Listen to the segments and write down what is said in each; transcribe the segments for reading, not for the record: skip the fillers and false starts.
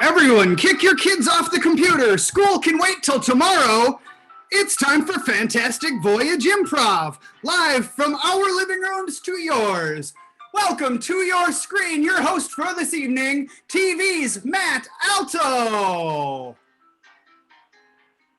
Everyone, kick your kids off the computer. School can wait till tomorrow. It's time for Fantastic Voyage Improv, live from our living rooms to yours. Welcome to your screen, your host for this evening, TV's Matt Alto.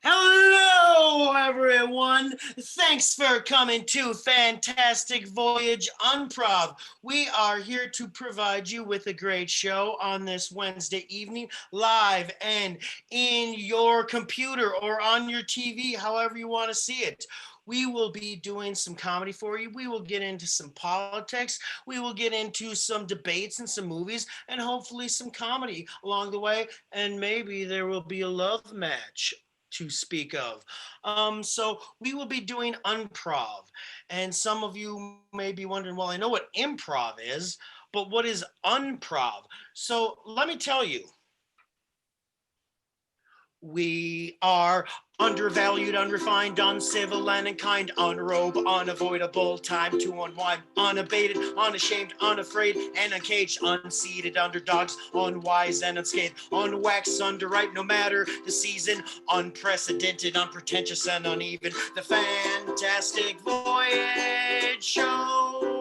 Hello, everyone. Thanks for coming to Fantastic Voyage Unprov. We are here to provide you with a great show on this Wednesday evening, live and in your computer or on your TV, however you want to see it. We will be doing some comedy for you. We will get into some politics. We will get into some debates and some movies and hopefully some comedy along the way. And maybe there will be a love match to speak of. So we will be doing Unprov. And some of you may be wondering, well, I know what improv is, but what is Unprov? So let me tell you. We are undervalued, unrefined, uncivil, and unkind, unrobe, unavoidable, time to unwind, unabated, unashamed, unafraid, and uncaged, unseated underdogs, unwise and unscathed, unwaxed, underripe, no matter the season, unprecedented, unpretentious, and uneven. The Fantastic Voyage Show.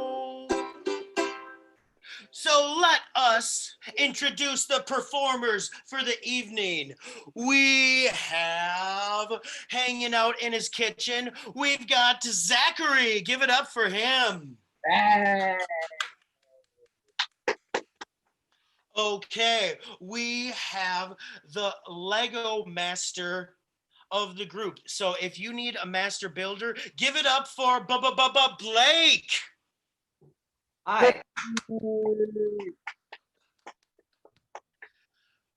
So let us introduce the performers for the evening. We have, hanging out in his kitchen, we've got Zachary. Give it up for him. Okay, we have the Lego master of the group. So if you need a master builder, give it up for Blake. Hi.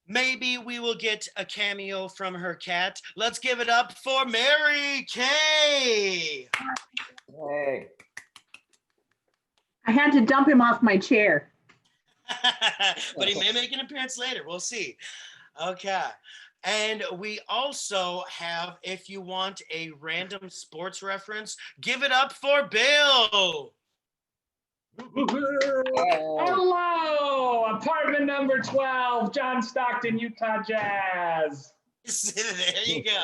Maybe we will get a cameo from her cat. Let's give it up for Mary Kay. Hey. I had to dump him off my chair. But he may make an appearance later. We'll see. Okay. And we also have, if you want a random sports reference, give it up for Bill. Hello, apartment number 12, John Stockton, Utah Jazz. There you go.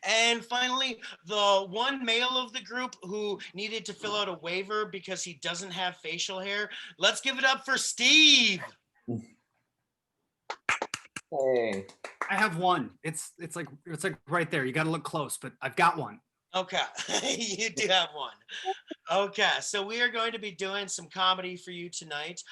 And finally, the one male of the group who needed to fill out a waiver because he doesn't have facial hair. Let's give it up for Steve. Hey. I have one. It's like right there. You got to look close, but I've got one. Okay, you do have one. Okay, so we are going to be doing some comedy for you tonight.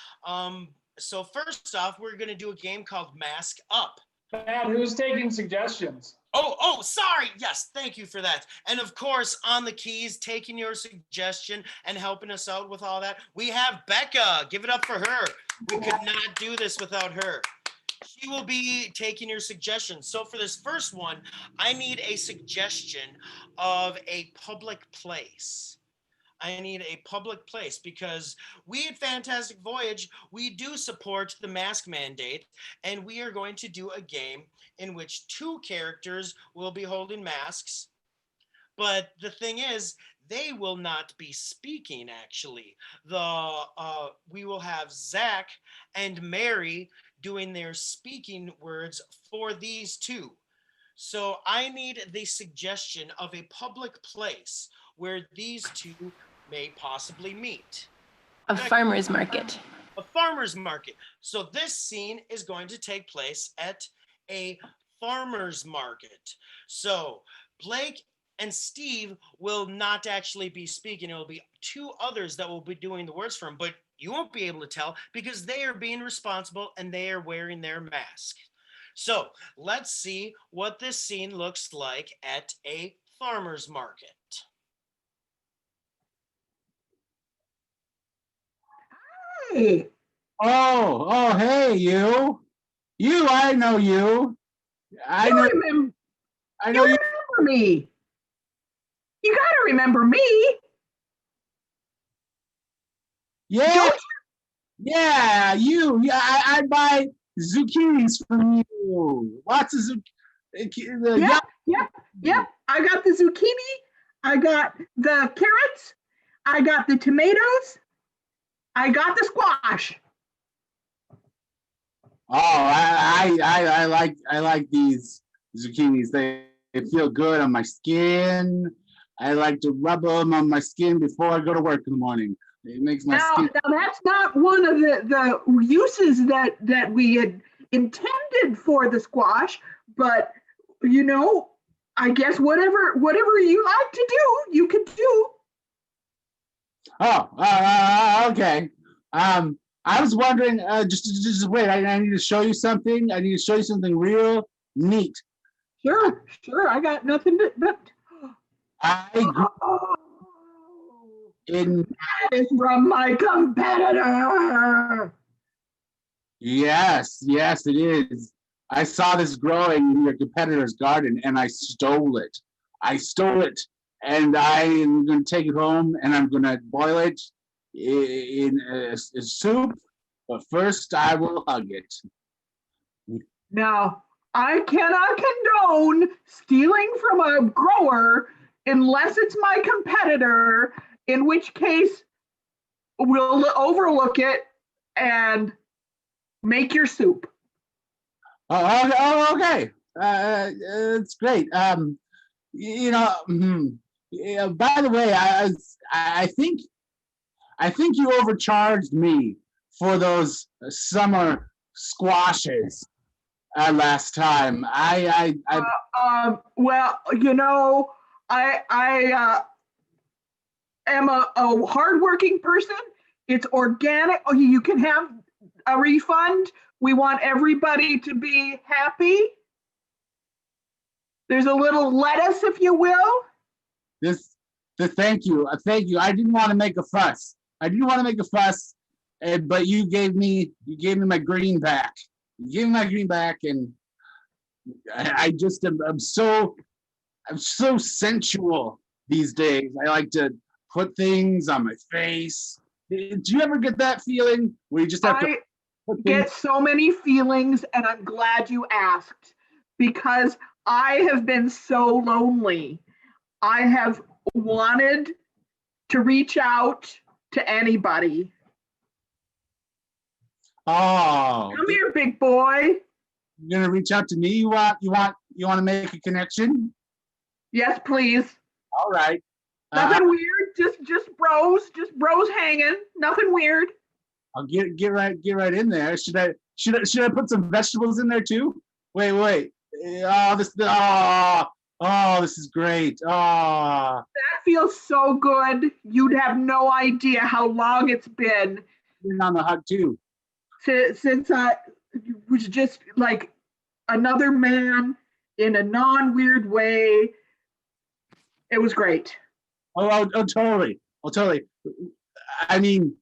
So first off, we're going to do a game called Mask Up. Matt, who's taking suggestions? Oh, sorry. Yes, thank you for that. And of course, on the keys, taking your suggestion and helping us out with all that, we have Becca. Give it up for her. We could not do this without her. She will be taking your suggestions. So for this first one, I need a suggestion of a public place. I need a public place because we at Fantastic Voyage, we do support the mask mandate, and we are going to do a game in which two characters will be holding masks. But the thing is, they will not be speaking, actually. We will have Zach and Mary doing their speaking words for these two. So I need the suggestion of a public place where these two may possibly meet. A farmer's market. A farmer's market. So this scene is going to take place at a farmer's market. So Blake and Steve will not actually be speaking. It will be two others that will be doing the words for him, but you won't be able to tell because they are being responsible and they are wearing their mask. So let's see what this scene looks like at a farmer's market. Hey, Hey, you, I know you. I know you. remember me. You gotta remember me. Yeah, you. Yeah, I buy zucchinis from you. Lots of zucchini. Yep. I got the zucchini. I got the carrots. I got the tomatoes. I got the squash. Oh, I like these zucchinis. They feel good on my skin. I like to rub them on my skin before I go to work in the morning. It makes my Now, skin. now that's not one of the uses that we had intended for the squash, but you know, I guess whatever you like to do, you can do. Oh, okay. I was wondering. Just wait. I need to show you something. I need to show you something real neat. Sure, I got nothing but I grew oh, in. that is from my competitor. Yes, it is. I saw this growing in your competitor's garden, and I stole it. And I am going to take it home, and I'm going to boil it in a soup. But first, I will hug it. Now, I cannot condone stealing from a grower unless it's my competitor, in which case we'll overlook it and make your soup. Okay. It's great. Yeah, by the way, I think you overcharged me for those summer squashes last time. Well, you know, I am a hardworking person. It's organic. Oh, you can have a refund. We want everybody to be happy. There's a little lettuce, if you will. Thank you. I didn't want to make a fuss. But you gave me my greenback. And I'm so sensual these days. I like to put things on my face. Do you ever get that feeling where you just have to I put get things? so many feelings, and I'm glad you asked because I have been so lonely. I have wanted to reach out to anybody. Oh, Come here, big boy. you're gonna reach out to me? You want to make a connection? Yes, please. All right. Nothing weird. Just bros hanging. Nothing weird. I'll get right in there. Should I put some vegetables in there too? Wait. This is great. That feels so good. You'd have no idea how long it's been In on the hug too. since I was just like another man in a non-weird way. It was great. Totally. I mean,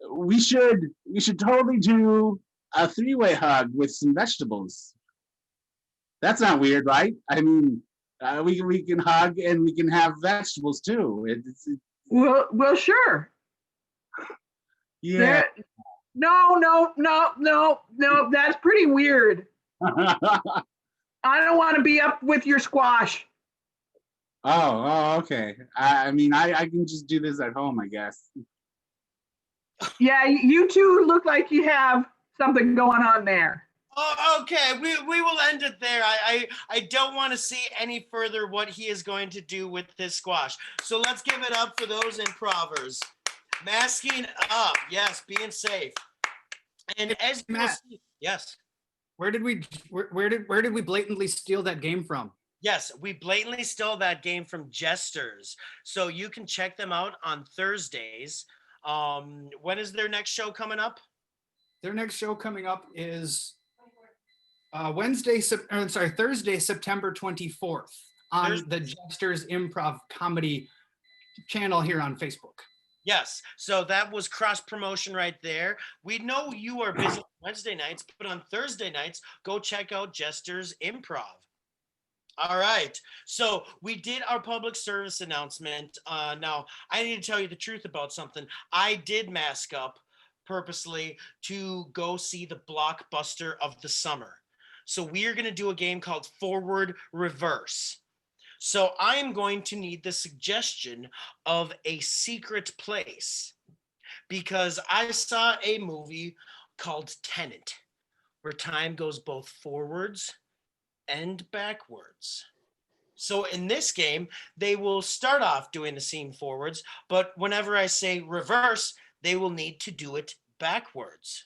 we should totally do a three-way hug with some vegetables. That's not weird, right? I mean, we can hug and we can have vegetables too. Well, sure. Yeah. There, no. That's pretty weird. I don't want to be up with your squash. Okay. I mean, I can just do this at home, I guess. Yeah, you two look like you have something going on there. Oh, okay, we will end it there. I don't want to see any further what he is going to do with this squash. So let's give it up for those improvers. Masking up, yes, being safe. And as you will Matt. see, yes. Where did we blatantly steal that game from? Yes, we blatantly stole that game from Jesters. So you can check them out on Thursdays. When is their next show coming up? Their next show coming up is Thursday, September 24th on the Jesters Improv Comedy channel here on Facebook. Yes, so that was cross promotion right there. We know you are busy Wednesday nights, but on Thursday nights, go check out Jesters Improv. All right, so we did our public service announcement. Now, I need to tell you the truth about something. I did mask up purposely to go see the blockbuster of the summer. So we are going to do a game called Forward Reverse. So I'm going to need the suggestion of a secret place because I saw a movie called Tenet where time goes both forwards and backwards. So in this game, they will start off doing the scene forwards, but whenever I say reverse, they will need to do it backwards.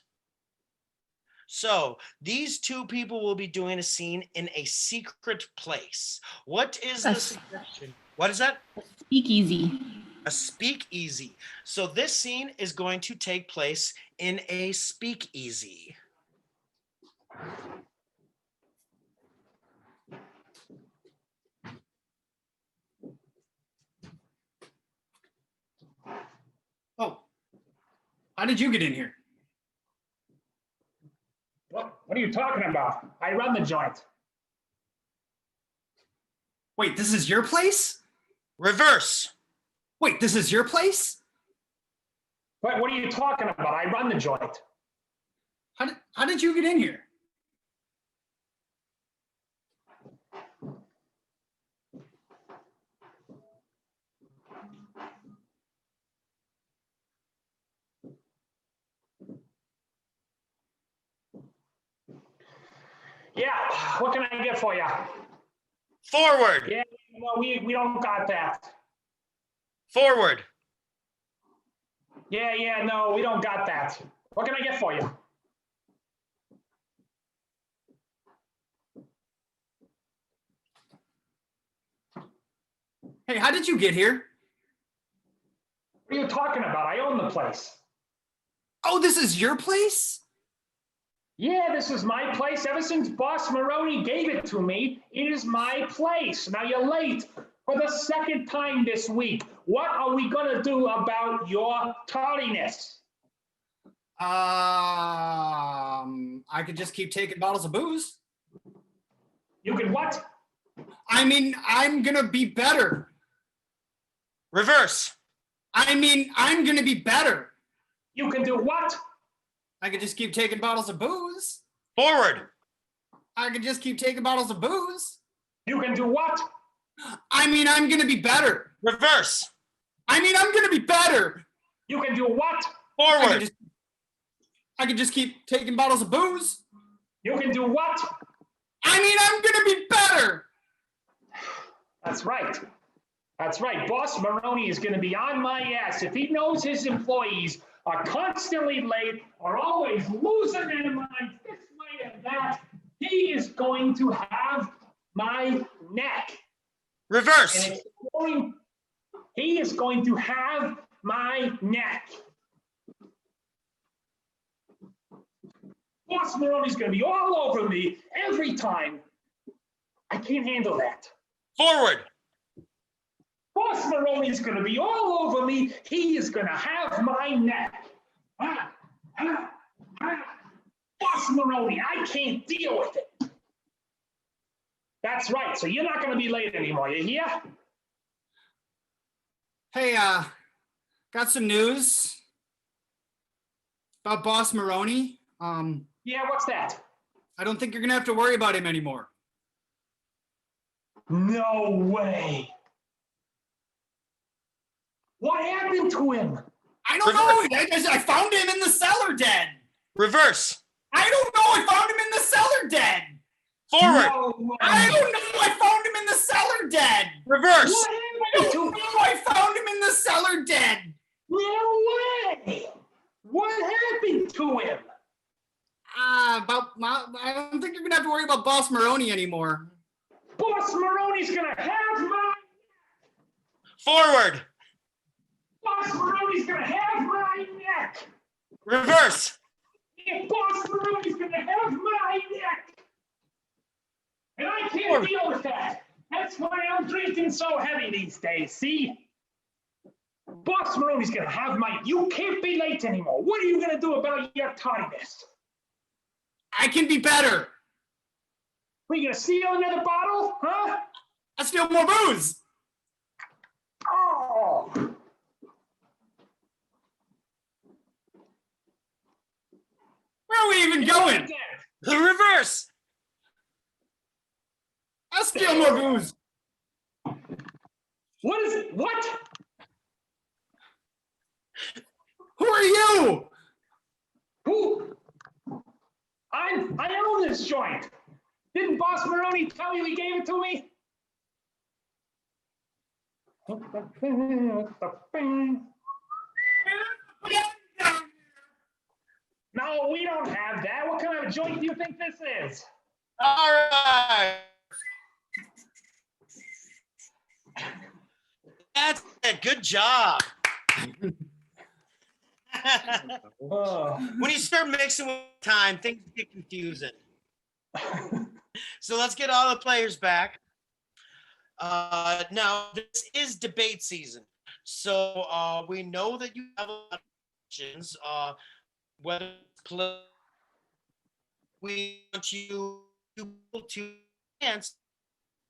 So these two people will be doing a scene in a secret place. What is the suggestion? What is that? Speakeasy. A speakeasy. So this scene is going to take place in a speakeasy. Oh, how did you get in here? What are you talking about? I run the joint. Wait, this is your place? Reverse. Wait, this is your place? What are you talking about? I run the joint. How did you get in here? Yeah, what can I get for you? Forward. Yeah, no, we don't got that. Forward. Yeah, no, we don't got that. What can I get for you? Hey, how did you get here? What are you talking about? I own the place. Oh, this is your place? Yeah, this is my place. Ever since Boss Maroney gave it to me, it is my place. Now you're late for the second time this week. What are we gonna do about your tardiness? I could just keep taking bottles of booze. You can what? I mean, I'm gonna be better. Reverse. I mean, I'm gonna be better. You can do what? I could just keep taking bottles of booze. Forward. I could just keep taking bottles of booze. You can do what? I mean, I'm gonna be better. Reverse. I mean, I'm gonna be better. You can do what? Forward. I could just keep taking bottles of booze. You can do what? I mean, I'm gonna be better. That's right. That's right. Boss Maroney is going to be on my ass if he knows his employees are constantly late or always losing their minds this way and that. He is going to have my neck. Reverse. And he is going to have my neck. Boss Maroney's going to be all over me every time. I can't handle that. Forward. Boss Maroney's going to be all over me. He is going to have my neck. Boss Maroney, I can't deal with it. That's right. So you're not going to be late anymore. You hear? Hey, got some news about Boss Maroney. Yeah, what's that? I don't think you're gonna have to worry about him anymore. No way. What happened to him? I don't know. I found him in the cellar dead. Reverse. I don't know. I found him in the cellar dead. Forward. No way. I don't know. I found him in the cellar dead. Reverse. What I happened don't to know. him? I found him in the cellar dead. No way. What happened to him? I don't think you're gonna have to worry about Boss Maroney anymore. Boss Maroney's gonna have my. Forward. Boss Maroney's gonna have my neck. Reverse. Yeah, Boss Maroney's gonna have my neck. And I can't deal with that. That's why I'm drinking so heavy these days, see? Boss Maroney's gonna have my. You can't be late anymore. What are you gonna do about your tardiness? I can be better. Are you gonna steal another bottle? Huh? I steal more booze. Oh. Where are we even going? The reverse. I steal more booze. What is it? What? Who are you? Who? I'm joint? Didn't Boss Maroney tell you he gave it to me? No, we don't have that. What kind of joint do you think this is? All right. That's it. Good job. When you start mixing with time, things get confusing. So let's get all the players back. Now, this is debate season. So we know that you have a lot of questions. Whether we want you to answer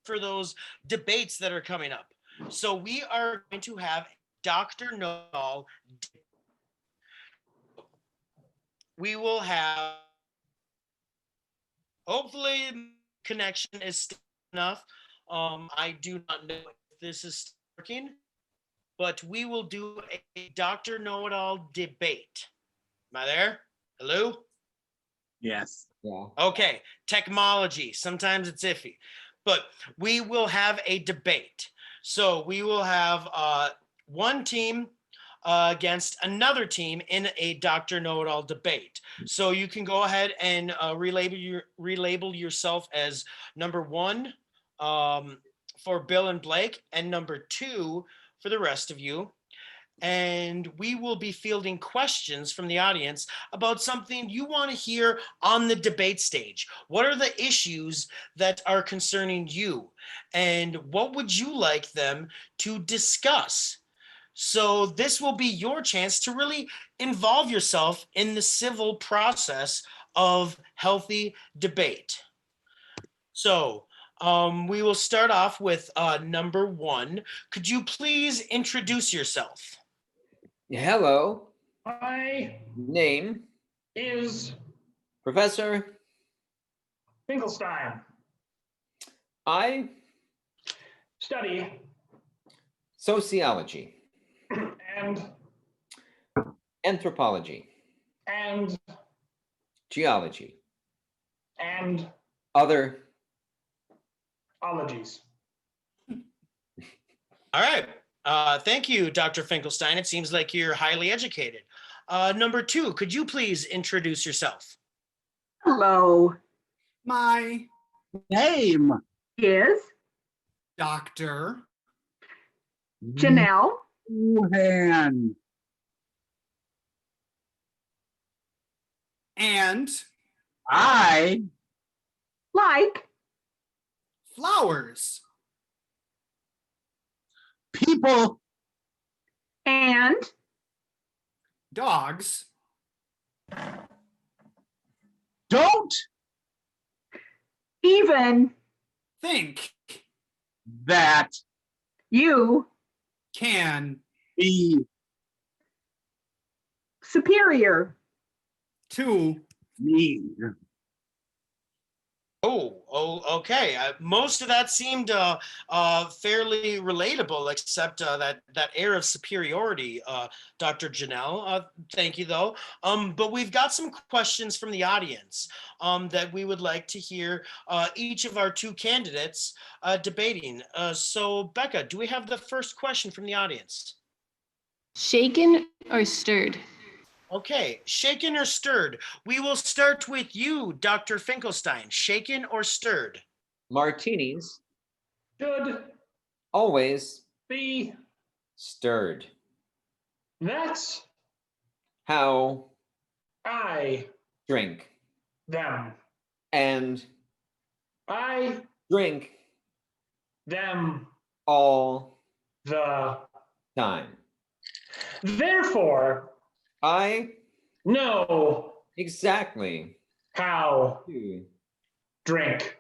for those debates that are coming up. So we are going to have Dr. Know-All. We will have, hopefully connection is still enough. I do not know if this is working, but we will do a Dr. Know-It-All debate. Am I there? Hello? Yes. Yeah. Okay, technology, sometimes it's iffy, but we will have a debate. So we will have one team against another team in a Dr. Know-It-All debate. So you can go ahead and relabel yourself as number 1 for Bill and Blake, and number 2 for the rest of you. And we will be fielding questions from the audience about something you want to hear on the debate stage. What are the issues that are concerning you? And what would you like them to discuss? So this will be your chance to really involve yourself in the civil process of healthy debate. So we will start off with number 1. Could you please introduce yourself? Hello. My Name, is Professor. Finkelstein. I Study sociology, and anthropology, and geology, and other. ologies. All right. Thank you, Dr. Finkelstein. It seems like you're highly educated. Number 2, could you please introduce yourself? Hello. My Name. Is Dr. Janelle. Wuhan. and I Like flowers. people and Dogs don't even think that you can be superior. to me. Oh, okay. Most of that seemed fairly relatable, except that air of superiority, Dr. Janelle. Thank you, though. But we've got some questions from the audience that we would like to hear each of our 2 candidates debating. So, Becca, do we have the first question from the audience? Shaken or stirred? Okay, shaken or stirred? We will start with you, Dr. Finkelstein. Shaken or stirred? Martinis Should always be stirred. that's How I drink them. and I drink them all the time. therefore I know exactly how to drink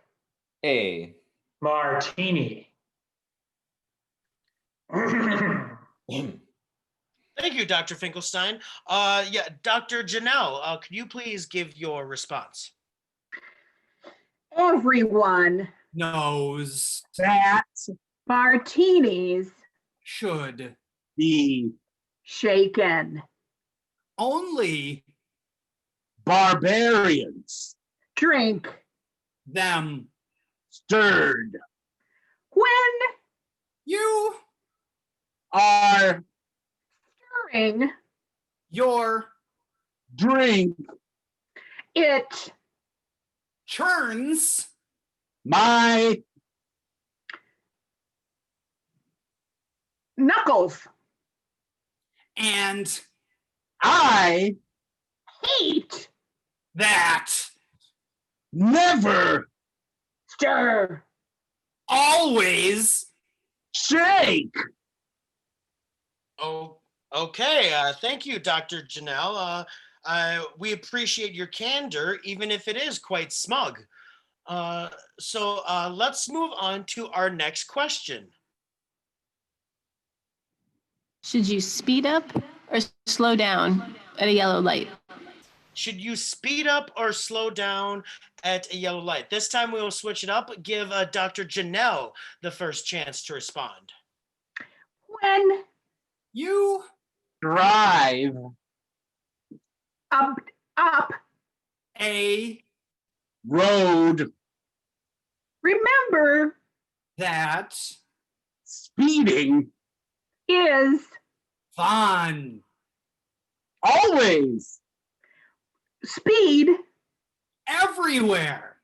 a martini. Thank you, Dr. Finkelstein. Yeah, Dr. Janelle, could you please give your response? Everyone knows That martinis should the shaken. only barbarians Drink them. Stirred. When You Are stirring, your drink. it churns My knuckles. and I Hate. that never Stir. always. shake. Oh, okay. Thank you, Dr. Janelle. We appreciate your candor, even if it is quite smug. So let's move on to our next question. Should you speed up or slow down at a yellow light? Should you speed up or slow down at a yellow light? This time we will switch it up. Give Dr. Janelle the first chance to respond. When You Drive. up, up, a Road. remember that Speeding. is fun. Always. speed Everywhere.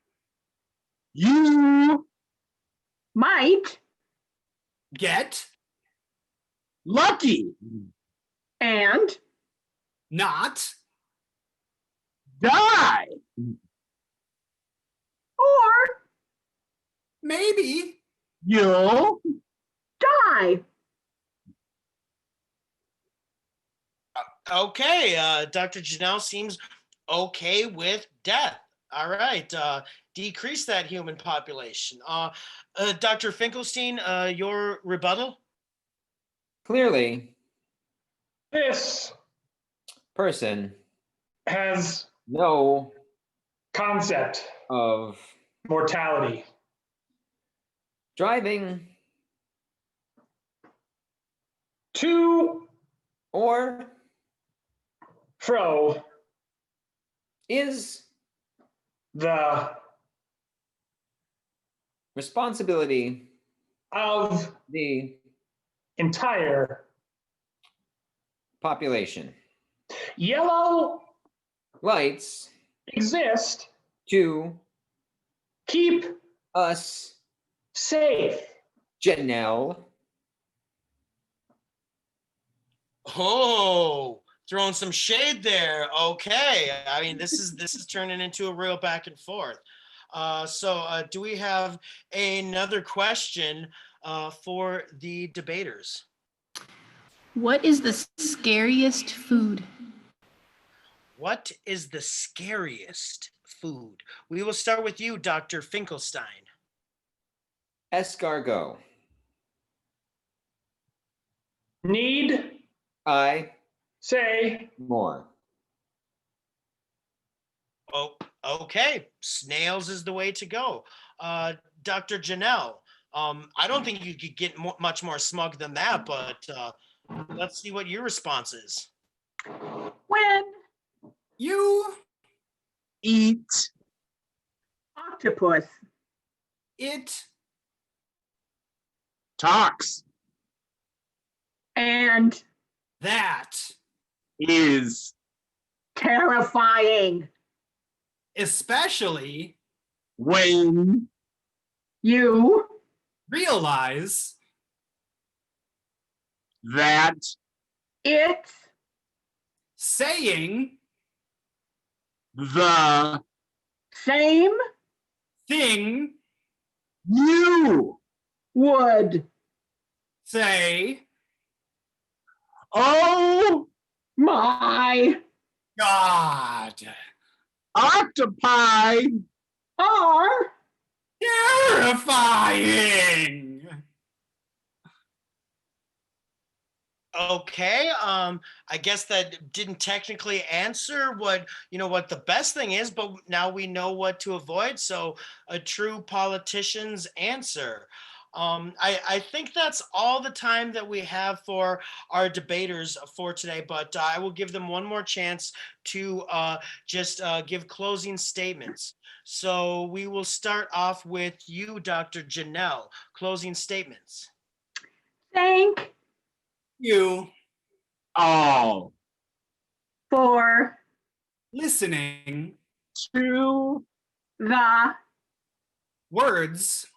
You might Get lucky. and not Die. or maybe You'll die. Okay, Dr. Janelle seems okay with death. All right, decrease that human population. Dr. Finkelstein, your rebuttal? Clearly, This person has no concept of mortality. driving To, or fro, is the responsibility of the entire population. yellow Lights exist. to Keep us, safe. Janelle. Oh, throwing some shade there. Okay, I mean this is turning into a real back and forth. So do we have another question for the debaters? What is the scariest food? What is the scariest food? We will start with you, Dr. Finkelstein. Escargot. Need I say more. Oh, okay. Snails is the way to go. Dr. Janelle, I don't think you could get much more smug than that, but let's see what your response is. When you Eat. octopus it Talks. and that Is terrifying. especially when You realize that it's saying the same thing you would say oh my God octopi are terrifying. Okay, I guess that didn't technically answer what the best thing is, but now we know what to avoid. So a true politician's answer. I think that's all the time that we have for our debaters for today, but I will give them one more chance to just give closing statements. So we will start off with you, Dr. Janelle, closing statements. Thank You Oh, for listening two the words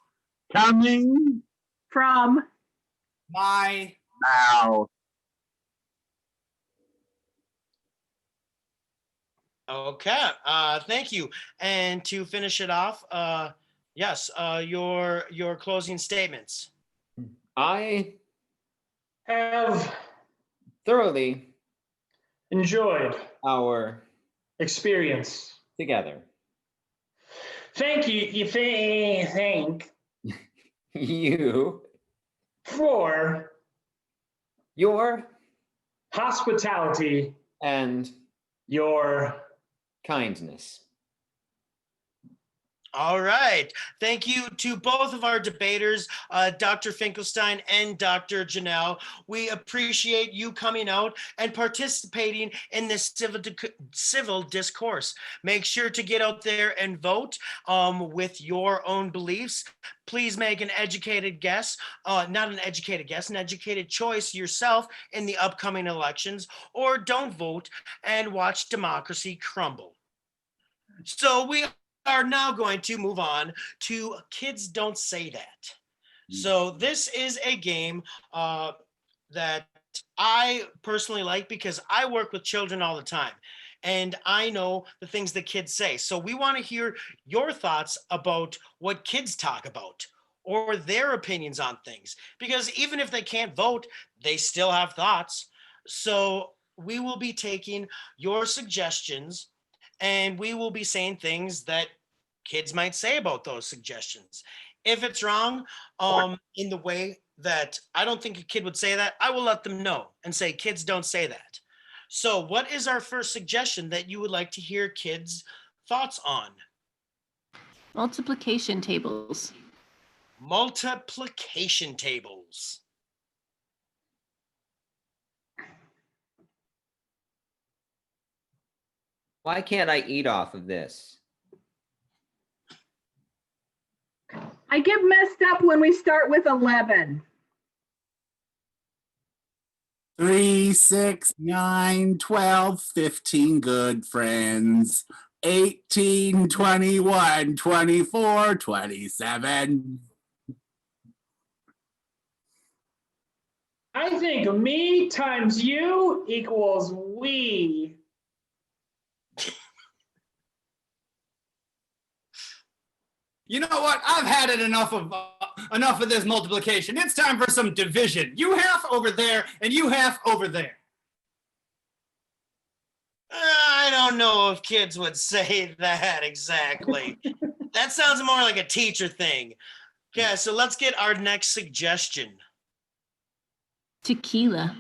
coming from my out. Okay, thank you. And to finish it off, yes, your closing statements. I Have thoroughly enjoyed our experience. together. Thank you, thank You, for your, hospitality, and your kindness. All right. Thank you to both of our debaters, Dr. Finkelstein and Dr. Janelle. We appreciate you coming out and participating in this civil discourse. Make sure to get out there and vote with your own beliefs. Please make an educated guess, not an educated guess, an educated choice yourself in the upcoming elections, or don't vote and watch democracy crumble. So we are now going to move on to Kids Don't Say That. So this is a game that I personally like because I work with children all the time and I know the things that kids say. So we want to hear your thoughts about what kids talk about or their opinions on things, because even if they can't vote, they still have thoughts. So we will be taking your suggestions and we will be saying things that kids might say about those suggestions. If it's wrong, in the way that I don't think a kid would say that, I will let them know and say, kids don't say that. So what is our first suggestion that you would like to hear kids' thoughts on? Multiplication tables. Multiplication tables. Why can't I eat off of this? I get messed up when we start with 11. 3, 6, 9, 12, 15 good friends. 18, 21, 24, 27. I think me times you equals we. You know what? I've had it enough of this multiplication. It's time for some division. You half over there, and you half over there. I don't know if kids would say that exactly. That sounds more like a teacher thing. Okay, so let's get our next suggestion. Tequila.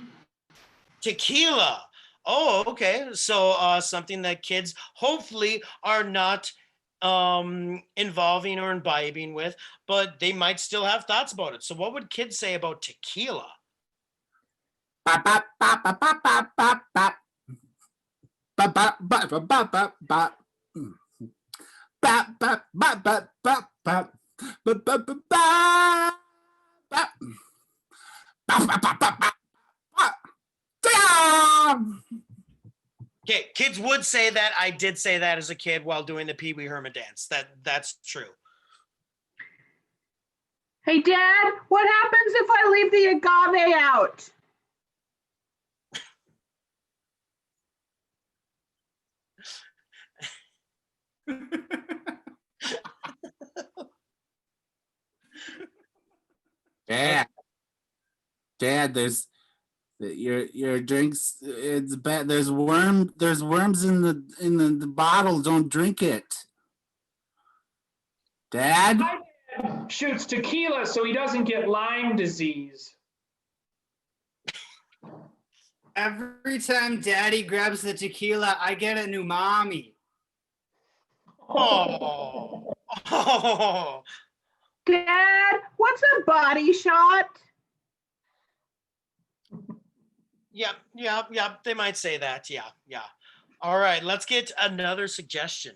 Tequila. Oh, okay. So something that kids hopefully are not involving or imbibing with, but they might still have thoughts about it. So what would kids say about tequila? Bop, bop, bop, bop, bop, bop, bop, bop. Bop, bop, bop, bop, bop, bop, bop. Bop, bop, bop, bop, bop, bop. Bop, bop, bop, bop. Bop. Bop, bop, bop, bop, bop, bop. Damn! Okay, kids would say that. I did say that as a kid while doing the Pee Wee Herman dance. That's true. Hey, Dad, what happens if I leave the agave out? Dad, there's your drinks. It's bad. There's worms in the bottle. Don't drink it. Dad. My dad shoots tequila so he doesn't get Lyme disease. Every time Daddy grabs the tequila, I get a new mommy. Oh. Oh. Dad, what what's a body shot? Yep. They might say that. Yeah. All right, let's get another suggestion.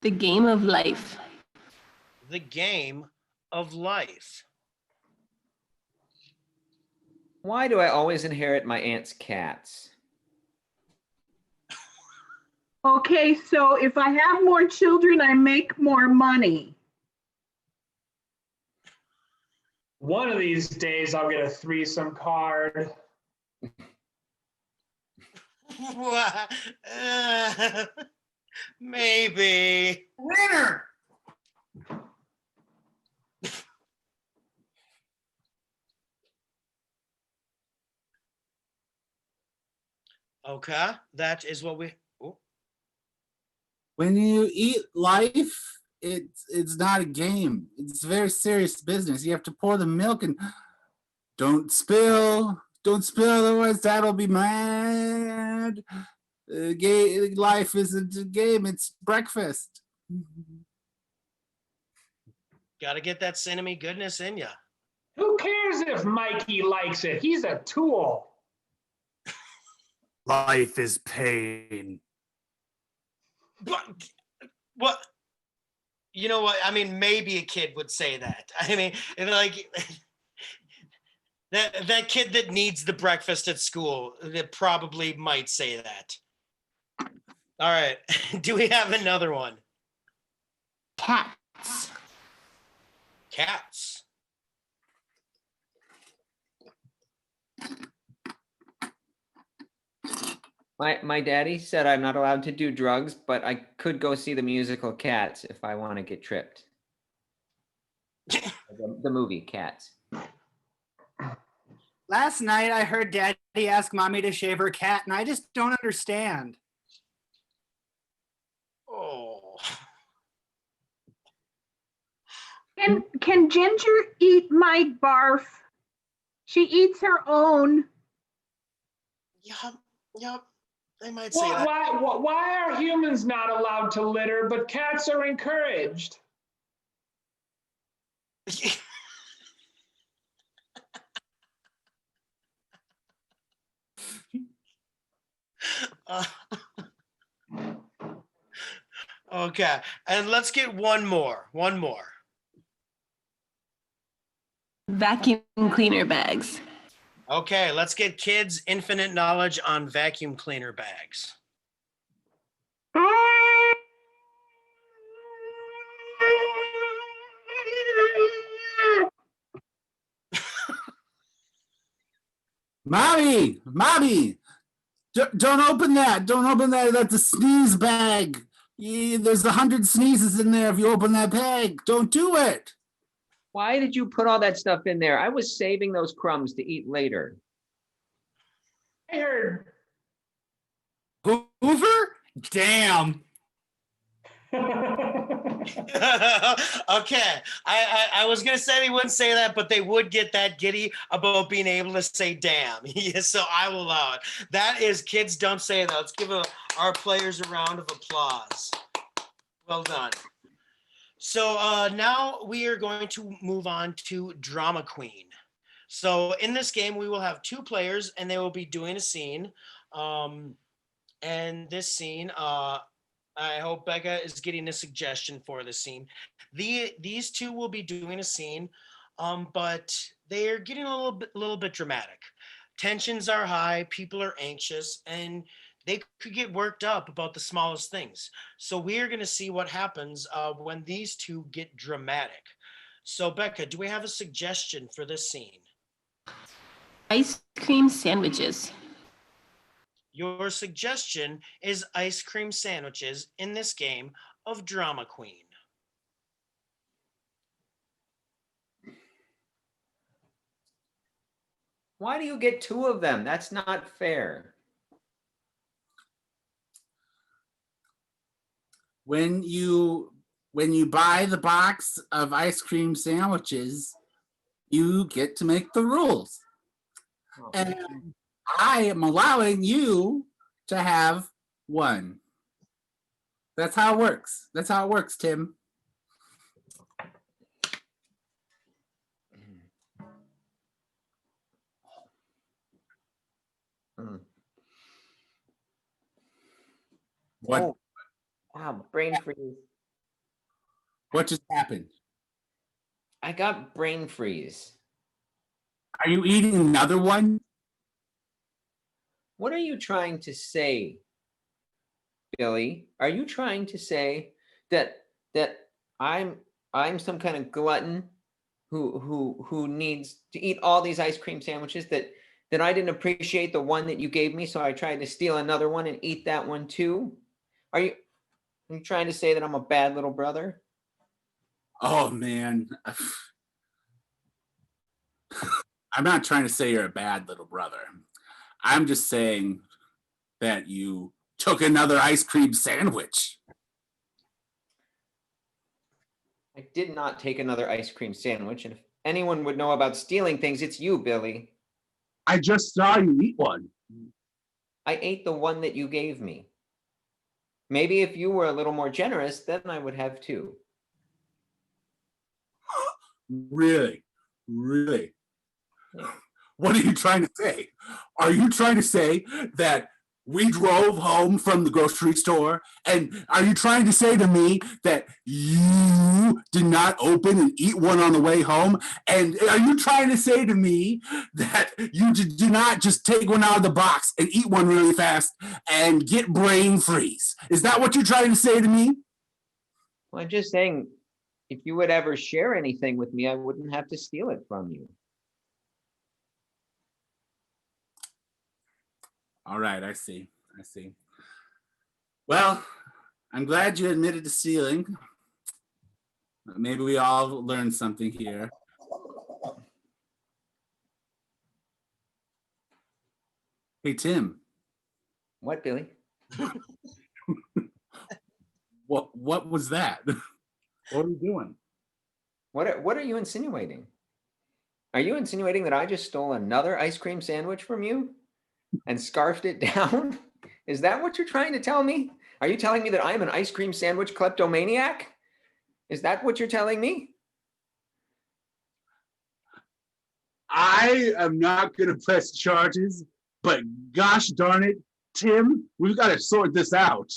The game of life. The game of life. Why do I always inherit my aunt's cats? Okay, so if I have more children, I make more money. One of these days, I'll get a threesome card. Maybe. Winner. Okay, that is what we. When you eat life, it's not a game. It's very serious business. You have to pour the milk and don't spill, otherwise Dad'll be mad. Life isn't a game, it's breakfast. Got to get that cinnamon goodness in you. Who cares if Mikey likes it? He's a tool. Life is pain. What? You know what? I mean, maybe a kid would say that. I mean, like that kid that needs the breakfast at school, that probably might say that. All right. Do we have another one? Cats. Cats. My daddy said I'm not allowed to do drugs, but I could go see the musical Cats if I want to get tripped. The movie Cats. Last night I heard Daddy ask Mommy to shave her cat, and I just don't understand. Oh. Can Ginger eat my barf? She eats her own. Yep. They might say that. Why are humans not allowed to litter, but cats are encouraged? Okay, and let's get one more. Vacuum cleaner bags. Okay, let's get kids infinite knowledge on vacuum cleaner bags. Mommy, don't open that. That's a sneeze bag. There's 100 sneezes in there if you open that bag. Don't do it. Why did you put all that stuff in there? I was saving those crumbs to eat later. I heard. Hoover? Damn. Okay, I was gonna say they wouldn't say that, but they would get that giddy about being able to say damn. Yes, so I will allow it. That is kids don't say that. Let's give our players a round of applause. Well done. So now we are going to move on to Drama Queen. So in this game, we will have two players and they will be doing a scene. And this scene, I hope Becca is getting a suggestion for this scene. These two will be doing a scene, but they're getting a little bit dramatic. Tensions are high, people are anxious, and they could get worked up about the smallest things. So we're going to see what happens when these two get dramatic. So Becca, do we have a suggestion for this scene? Ice cream sandwiches. Your suggestion is ice cream sandwiches in this game of Drama Queen. Why do you get two of them? That's not fair. When you buy the box of ice cream sandwiches, you get to make the rules. Oh. And I am allowing you to have one. That's how it works. Tim. What Oh, wow, brain freeze. what just happened? I got brain freeze. Are you eating another one? What are you trying to say, Billy? Are you trying to say that I'm some kind of glutton who needs to eat all these ice cream sandwiches that I didn't appreciate the one that you gave me, so I tried to steal another one and eat that one too? Are you trying to say that I'm a bad little brother? Oh man. I'm not trying to say you're a bad little brother. I'm just saying that you took another ice cream sandwich. I did not take another ice cream sandwich, and if anyone would know about stealing things, it's you, Billy. I just saw you eat one. I ate the one that you gave me. Maybe if you were a little more generous, then I would have two. Really? Really? Yeah. What are you trying to say? Are you trying to say that we drove home from the grocery store? And are you trying to say to me that you did not open and eat one on the way home? And are you trying to say to me that you did not just take one out of the box and eat one really fast and get brain freeze? Is that what you're trying to say to me? Well, I'm just saying, if you would ever share anything with me, I wouldn't have to steal it from you. All right, I see. I see. Well, I'm glad you admitted to stealing. Maybe we all learned something here. Hey, Tim. What, Billy? What was that? What are you doing? What are you insinuating? Are you insinuating that I just stole another ice cream sandwich from you and scarfed it down? Is that what you're trying to tell me? Are you telling me that I'm an ice cream sandwich kleptomaniac? Is that what you're telling me? I am not going to press charges, but gosh darn it, Tim, we've got to sort this out.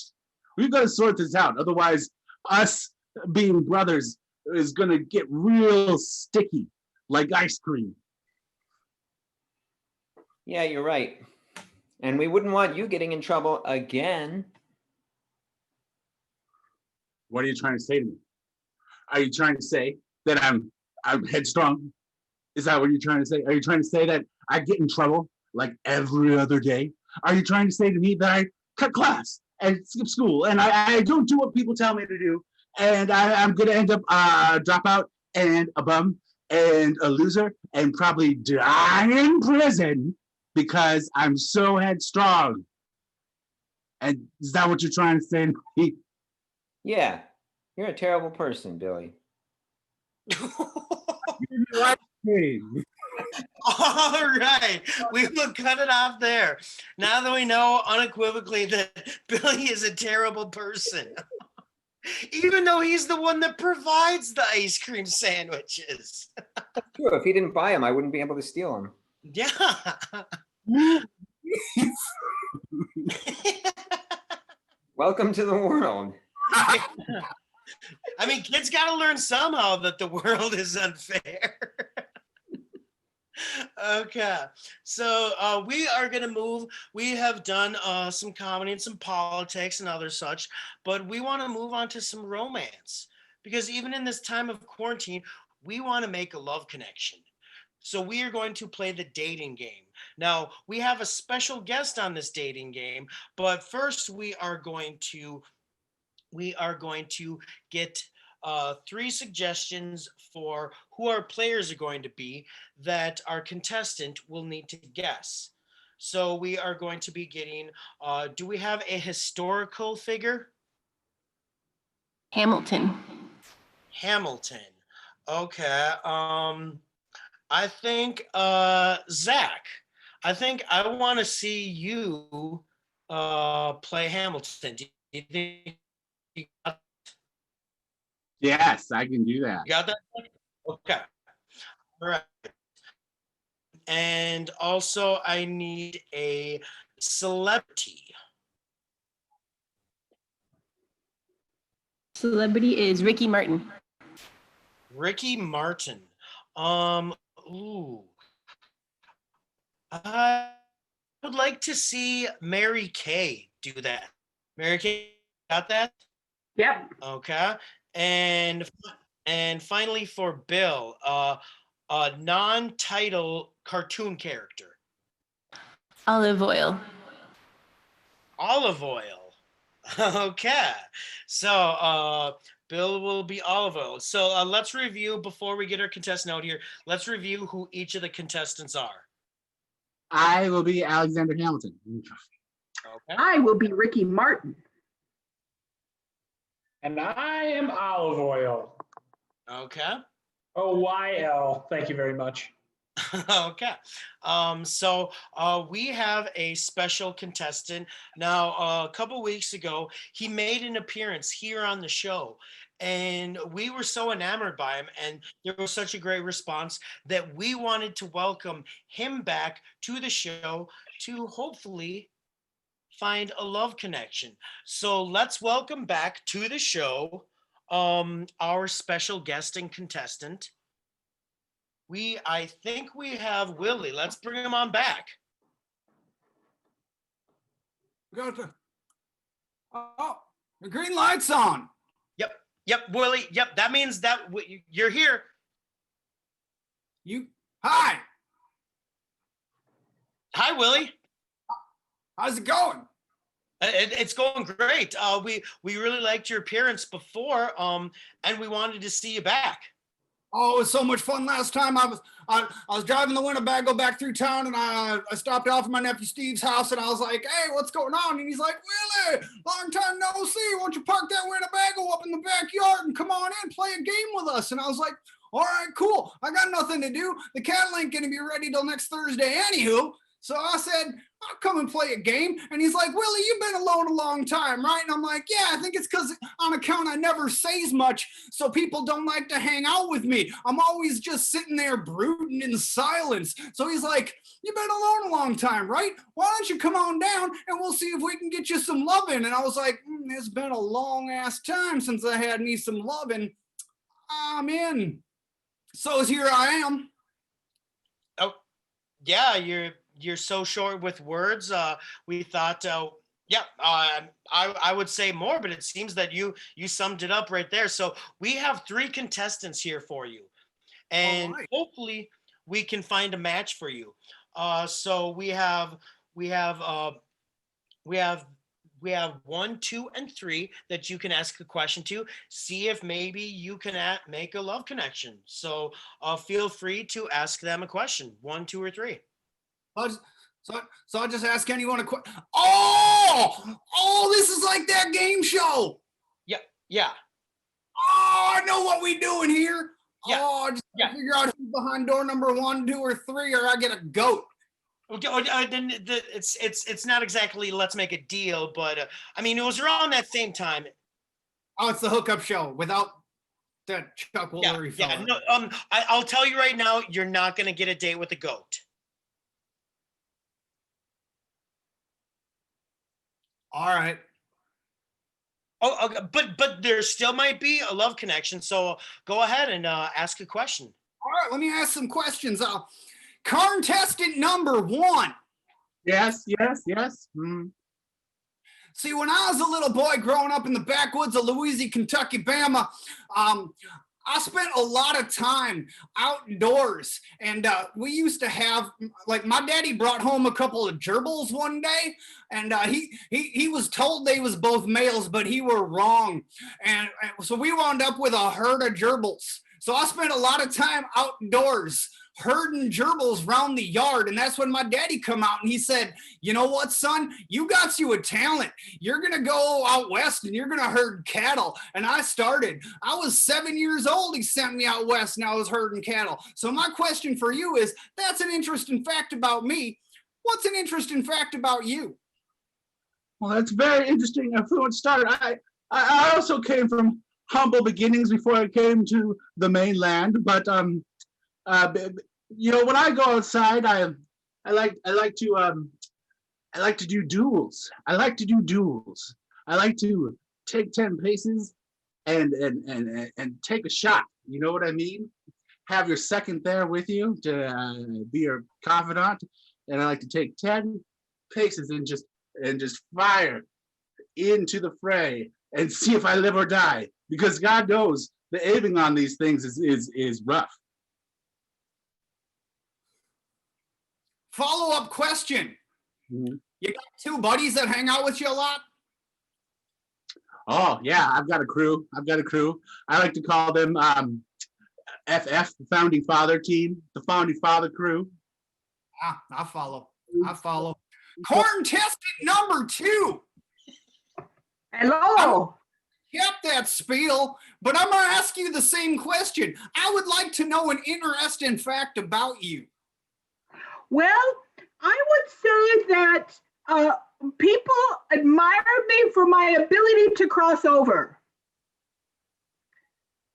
We've got to sort this out. Otherwise, us being brothers is going to get real sticky like ice cream. Yeah, you're right. And we wouldn't want you getting in trouble again. What are you trying to say to me? Are you trying to say that I'm headstrong? Is that what you're trying to say? Are you trying to say that I get in trouble like every other day? Are you trying to say to me that I cut class and skip school and I don't do what people tell me to do and I'm going to end up drop out and a bum and a loser and probably die in prison because I'm so headstrong? And is that what you're trying to say to me? Yeah, you're a terrible person, Billy. All right, we will cut it off there. Now that we know unequivocally that Billy is a terrible person, even though he's the one that provides the ice cream sandwiches. True, if he didn't buy them, I wouldn't be able to steal them. Yeah. Welcome to the world. I mean, kids got to learn somehow that the world is unfair. Okay, so we are going to move. We have done some comedy and some politics and other such, but we want to move on to some romance because even in this time of quarantine, we want to make a love connection. So we are going to play the dating game. Now, we have a special guest on this dating game, but first we are going to get 3 suggestions for who our players are going to be that our contestant will need to guess. So we are going to be getting, do we have a historical figure? Hamilton. Hamilton. Okay. I think Zach. I think I want to see you play Hamilton. Do you think you got Yes, I can do that. You got that? Okay. All right. And also, I need a celebrity. Celebrity is Ricky Martin. Ricky Martin. Ooh. I would like to see Mary Kay do that. Mary Kay, got that? Yep. Okay. And finally for Bill, a non-title cartoon character. Olive oil. Olive oil. Okay. So Bill will be olive oil. So let's review before we get our contestant out here. Let's review who each of the contestants are. I will be Alexander Hamilton. Okay. I will be Ricky Martin. And I am olive oil. Okay. OYL. Thank you very much. Okay. So we have a special contestant. Now, a couple weeks ago, he made an appearance here on the show. And we were so enamored by him, and there was such a great response that we wanted to welcome him back to the show to hopefully find a love connection. So let's welcome back to the show our special guest and contestant. I think we have Willie. Let's bring him on back. Got the the green light's on. Yep, Willie. Yep, that means that you're here. Hi. Hi, Willie. How's it going? It's going great. We really liked your appearance before, and we wanted to see you back. Oh, it was so much fun last time. I was driving the Winnebago back through town, and I stopped off at my nephew Steve's house, and I was like, "Hey, what's going on?" And he's like, "Willie, long time no see. Why don't you park that Winnebago up in the backyard and come on in, play a game with us?" And I was like, "All right, cool. I got nothing to do. The cattle ain't gonna be ready till next Thursday, anywho." So I said, "I'll come and play a game." And he's like, "Willie, you've been alone a long time, right?" And I'm like, "Yeah, I think it's because on account I never says much, so people don't like to hang out with me. I'm always just sitting there brooding in silence." So he's like, "You've been alone a long time, right? Why don't you come on down and we'll see if we can get you some loving?" And I was like, "It's been a long ass time since I had me some loving. I'm in." So here I am. Oh, yeah, you're so short with words. We thought, I would say more, but it seems that you summed it up right there. So we have 3 contestants here for you, and All right. hopefully we can find a match for you. So we have 1, 2, and 3 that you can ask a question to. See if maybe you can make a love connection. So feel free to ask them a question. 1, 2, or 3. So I just ask anyone a question. Oh, this is like that game show. Yeah. Oh, I know what we doing here. Yeah. Oh, I just gotta figure out who's behind door number 1, 2, or 3, or I get a goat. Then it's not exactly let's make a deal, but I mean it was around that same time. Oh, it's the hookup show without that Chuck Woolery fella. No, I'll tell you right now, you're not gonna get a date with a goat. All right. Oh, okay, but there still might be a love connection. So go ahead and ask a question. All right, let me ask some questions. Contestant number 1. Yes. See, when I was a little boy growing up in the backwoods of Louisiana, Kentucky, Bama, I spent a lot of time outdoors, and we used to have, like, my daddy brought home a couple of gerbils one day, and he was told they was both males, but he were wrong, and so we wound up with a herd of gerbils. So I spent a lot of time outdoors herding gerbils around the yard, and that's when my daddy come out and he said, "You know what, son? You got you a talent. You're gonna go out west and you're gonna herd cattle." And I started. I was 7 years old. He sent me out west and I was herding cattle. So my question for you is, that's an interesting fact about me. What's an interesting fact about you? Well, that's very interesting. A fluent starter. I also came from humble beginnings before I came to the mainland, but you know, when I go outside, I like to do duels. I like to take 10 paces and take a shot. You know what I mean? Have your second there with you to be your confidant, and I like to take 10 paces and just fire into the fray and see if I live or die. Because God knows the aiming on these things is rough. Follow-up question. Mhm. You got two buddies that hang out with you a lot? Oh yeah, I've got a crew. I like to call them FF, the Founding Father team, the Founding Father crew. I follow. Corn tested number 2. Hello. Kept that spiel, but I'm gonna ask you the same question. I would like to know an interesting fact about you. Well, I would say that people admire me for my ability to cross over.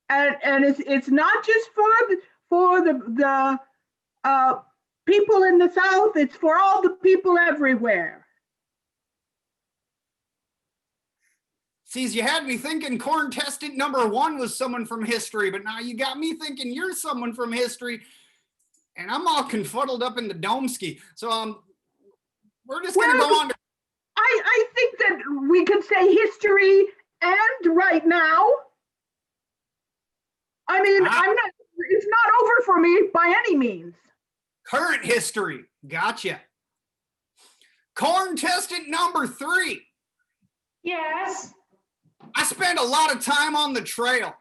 And it's not just for the people in the South, it's for all the people everywhere. Sees, you had me thinking corn tested number 1 was someone from history, but now you got me thinking you're someone from history, and I'm all confuddled up in the domesky. So we're just gonna go on to. I think that we could say history and right now. I mean, it's not over for me by any means. Current history. Gotcha. Corn tested number 3. Yes. I spend a lot of time on the trail,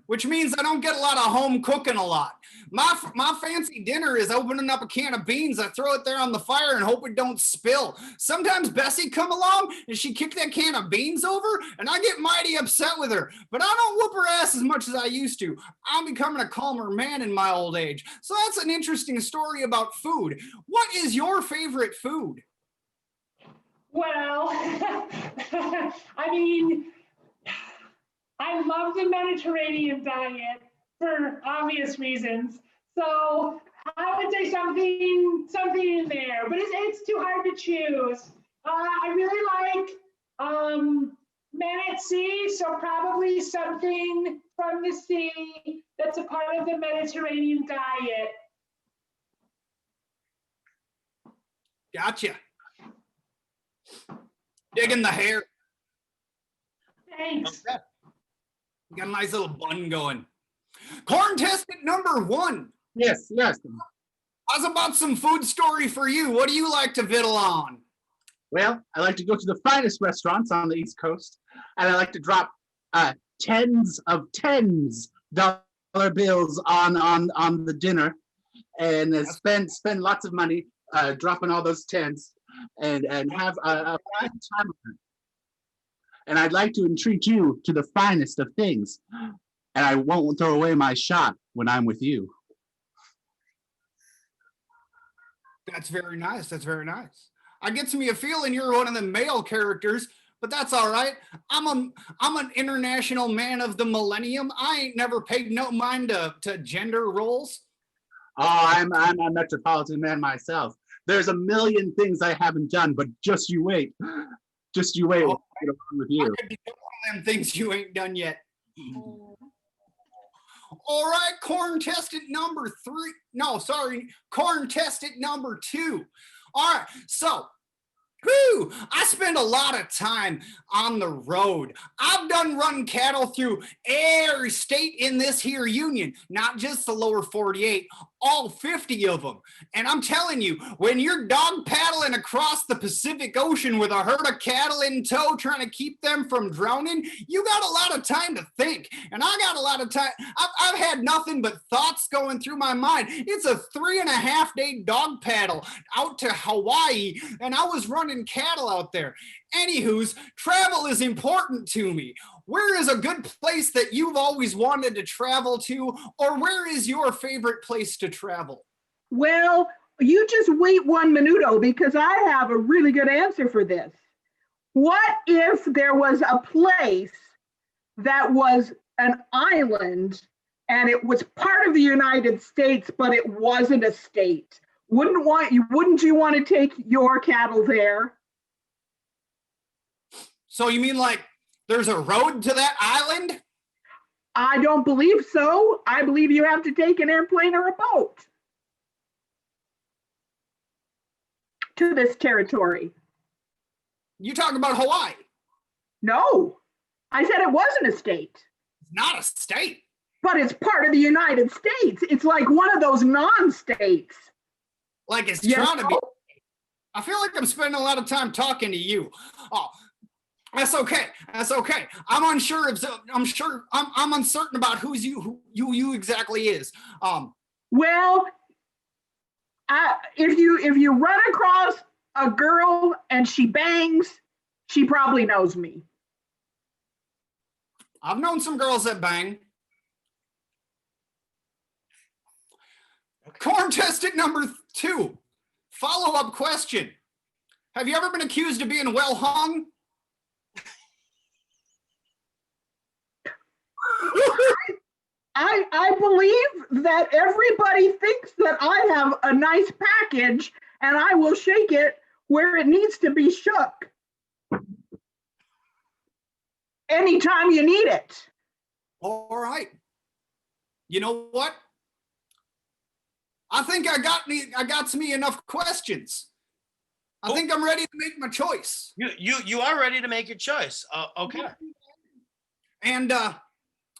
which means I don't get a lot of home cooking a lot. My fancy dinner is opening up a can of beans. I throw it there on the fire and hope it don't spill. Sometimes Bessie come along and she kick that can of beans over and I get mighty upset with her, but I don't whoop her ass as much as I used to. I'm becoming a calmer man in my old age. So that's an interesting story about food. What is your favorite food? Well, I mean, I love the Mediterranean diet for obvious reasons. So I would say something in there, but it's too hard to choose. I really like men at sea, so probably something from the sea that's a part of the Mediterranean diet. Gotcha. Digging the hair. Thanks. Okay. Got a nice little bun going. Corn tested number 1. Yes. How's about some food story for you? What do you like to viddle on? Well, I like to go to the finest restaurants on the East Coast, and I like to drop tens of dollar bills on the dinner, and spend lots of money dropping all those tens, and have a fine time with it. And I'd like to entreat you to the finest of things, and I won't throw away my shot when I'm with you. That's very nice. That's very nice. I get me a feeling you're one of the male characters, but that's all right. I'm an international man of the millennium. I ain't never paid no mind to gender roles. Oh, I'm a metropolitan man myself. There's a million things I haven't done, but just you wait. Just you wait. Oh, What's going on with you? I could be one of them things you ain't done yet. All right, corn tested number 3. No, sorry, corn tested number 2. All right, so I spend a lot of time on the road. I've run cattle through every state in this here union, not just the lower 48, all 50 of them. And I'm telling you, when you're dog paddling across the Pacific Ocean with a herd of cattle in tow, trying to keep them from drowning, you got a lot of time to think. And I got a lot of time. I've had nothing but thoughts going through my mind. It's a 3.5-day dog paddle out to Hawaii, and I was running cattle out there. Anywho's, travel is important to me. Where is a good place that you've always wanted to travel to, or where is your favorite place to travel? Well, you just wait 1 minuto because I have a really good answer for this. What if there was a place that was an island and it was part of the United States, but it wasn't a state? Wouldn't you want to take your cattle there? So you mean like there's a road to that island? I don't believe so. I believe you have to take an airplane or a boat to this territory. You talking about Hawaii? No, I said it wasn't a state, It's not a state. but it's part of the United States. It's like one of those non-states. Like it's You trying to be. know? I feel like I'm spending a lot of time talking to you. Oh, that's okay. That's okay. I'm unsure if I'm uncertain about who you exactly is. Well, if you run across a girl and she bangs, she probably knows me. I've known some girls that bang. Corn tested number 2. Follow-up question. Have you ever been accused of being well hung? I believe that everybody thinks that I have a nice package and I will shake it where it needs to be shook. Anytime you need it. All right. You know what? I think I got me enough questions. I think I'm ready to make my choice. You are ready to make your choice. Okay. And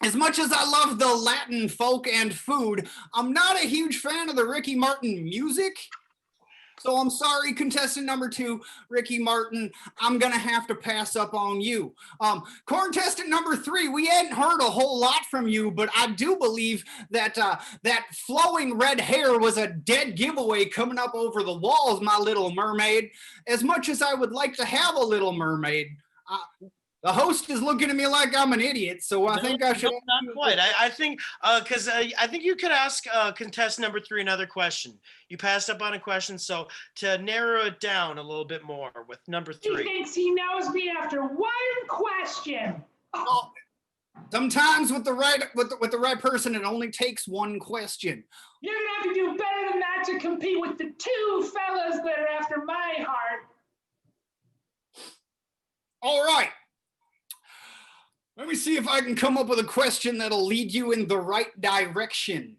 as much as I love the Latin folk and food, I'm not a huge fan of the Ricky Martin music. So I'm sorry, contestant number 2, Ricky Martin, I'm gonna have to pass up on you. Contestant number 3, we hadn't heard a whole lot from you, but I do believe that that flowing red hair was a dead giveaway coming up over the walls, my little mermaid. As much as I would like to have a little mermaid, the host is looking at me like I'm an idiot, so I think I should. No, not quite. I think because I think you could ask contestant number 3 another question. You passed up on a question, so to narrow it down a little bit more with number 3. He thinks he knows me after one question. Oh, sometimes with the right person, it only takes one question. You're gonna have to do better than that to compete with the 2 fellas that are after my heart. All right. Let me see if I can come up with a question that'll lead you in the right direction.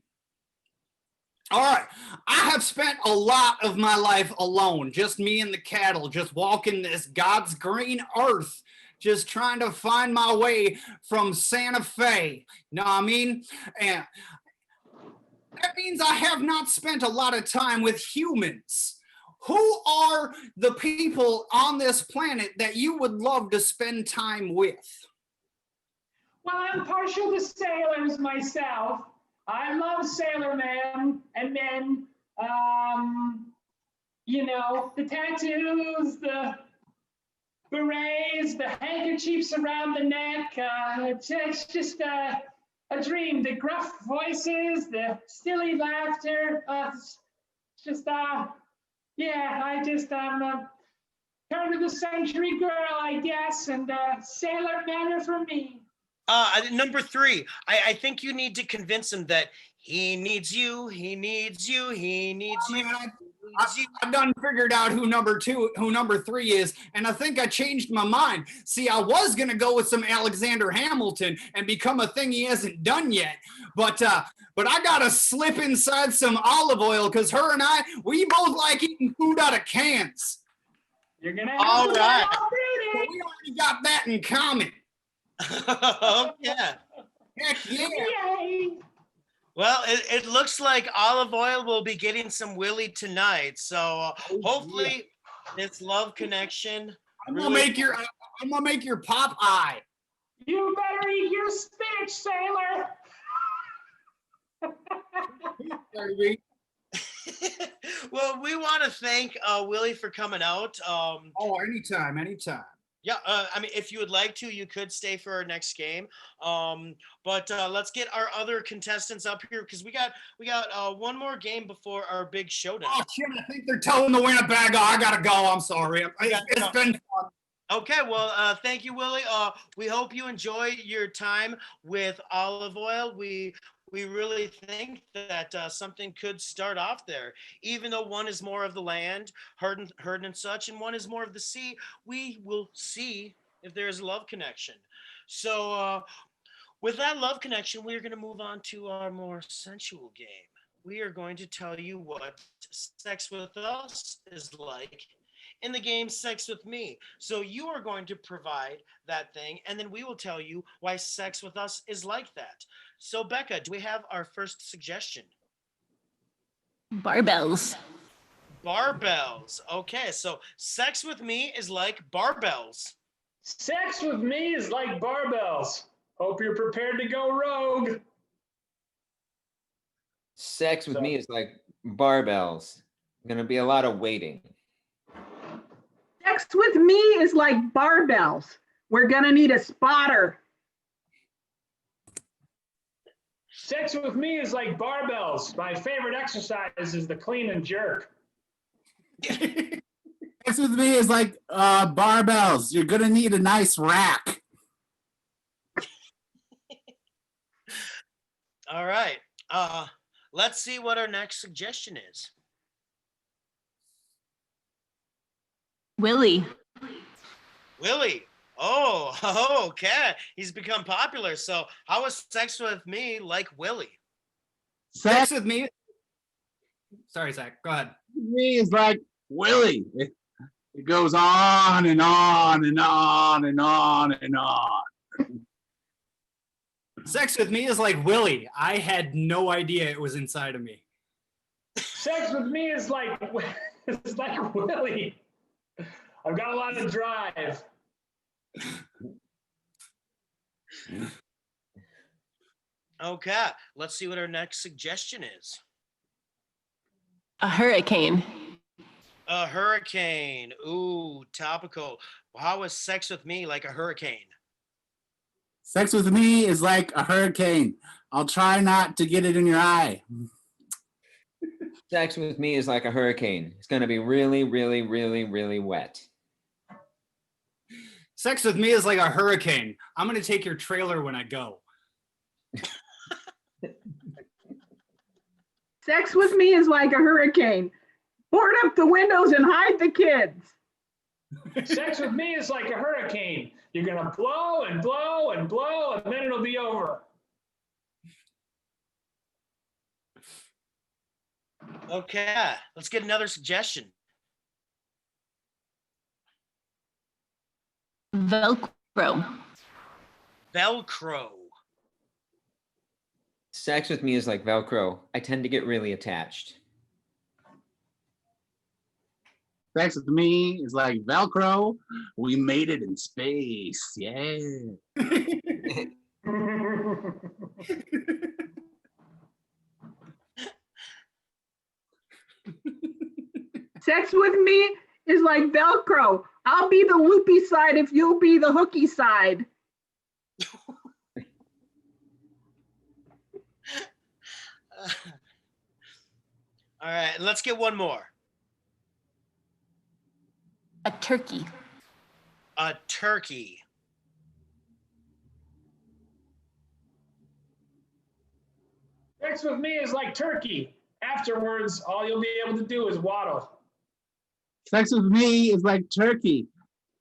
All right. I have spent a lot of my life alone, just me and the cattle, just walking this God's green earth, just trying to find my way from Santa Fe. You know what I mean? And that means I have not spent a lot of time with humans. Who are the people on this planet that you would love to spend time with? Well, I'm partial to sailors myself. I love sailormen and men. You know, the tattoos, the berets, the handkerchiefs around the neck. It's just a dream. The gruff voices, the silly laughter. It's just, yeah, I'm a turn of the century girl, I guess, and sailor men are for me. Number 3, I think you need to convince him that he needs you, he needs you, he needs you. I've done figured out who number 3 is, and I think I changed my mind. See, I was gonna go with some Alexander Hamilton and become a thing he hasn't done yet, but I gotta slip inside some olive oil because her and we both like eating food out of cans. You're gonna have All to right. So we already got that in common. Yeah. Heck yeah. Yay! Well, it looks like Olive Oil will be getting some Willy tonight. So hopefully this love connection. I'm gonna make your Popeye. You better eat your spinach, sailor. Well, we want to thank Willy for coming out. Oh, anytime. Yeah, I mean, if you would like to, you could stay for our next game. But let's get our other contestants up here because we got one more game before our big showdown. Oh shit! I think they're telling the Winnebago. I gotta go. I'm sorry. It's been fun. Okay, well, thank you, Willy. We hope you enjoy your time with Olive Oil. We really think that something could start off there. Even though one is more of the land, herd and such, and one is more of the sea, we will see if there is a love connection. So with that love connection, we're going to move on to our more sensual game. We are going to tell you what sex with us is like in the game Sex with Me. So you are going to provide that thing, and then we will tell you why sex with us is like that. So Becca, do we have our first suggestion? Barbells. Barbells. Okay, so sex with me is like barbells. Sex with me is like barbells. Hope you're prepared to go rogue. Sex with me is like barbells. Gonna be a lot of waiting. Sex with me is like barbells. We're gonna need a spotter. Sex with me is like barbells. My favorite exercise is the clean and jerk. Sex with me is like barbells. You're gonna need a nice rack. All right. Let's see what our next suggestion is. Willy. Willie. Oh, okay. He's become popular. So how is sex with me like Willie? Sex with me. Sorry, Zach. Go ahead. With me is like Willie. It goes on and on and on and on and on. Sex with me is like Willie. I had no idea it was inside of me. Sex with me is like it's like Willie. I've got a lot of drive. Okay, let's see what our next suggestion is. A hurricane. A hurricane. Ooh, topical. How is sex with me like a hurricane? Sex with me is like a hurricane. I'll try not to get it in your eye. Sex with me is like a hurricane. It's gonna be really, really, really, really wet. Sex with me is like a hurricane. I'm going to take your trailer when I go. Sex with me is like a hurricane. Board up the windows and hide the kids. Sex with me is like a hurricane. You're gonna blow and blow and blow, and then it'll be over. Okay, let's get another suggestion. Velcro. Velcro. Sex with me is like Velcro. I tend to get really attached. Sex with me is like Velcro. We made it in space. Yeah. Sex with me is like Velcro. I'll be the loopy side if you'll be the hooky side. All right, let's get one more. A turkey. A turkey. Sex with me is like turkey. Afterwards, all you'll be able to do is waddle. Sex with me is like turkey.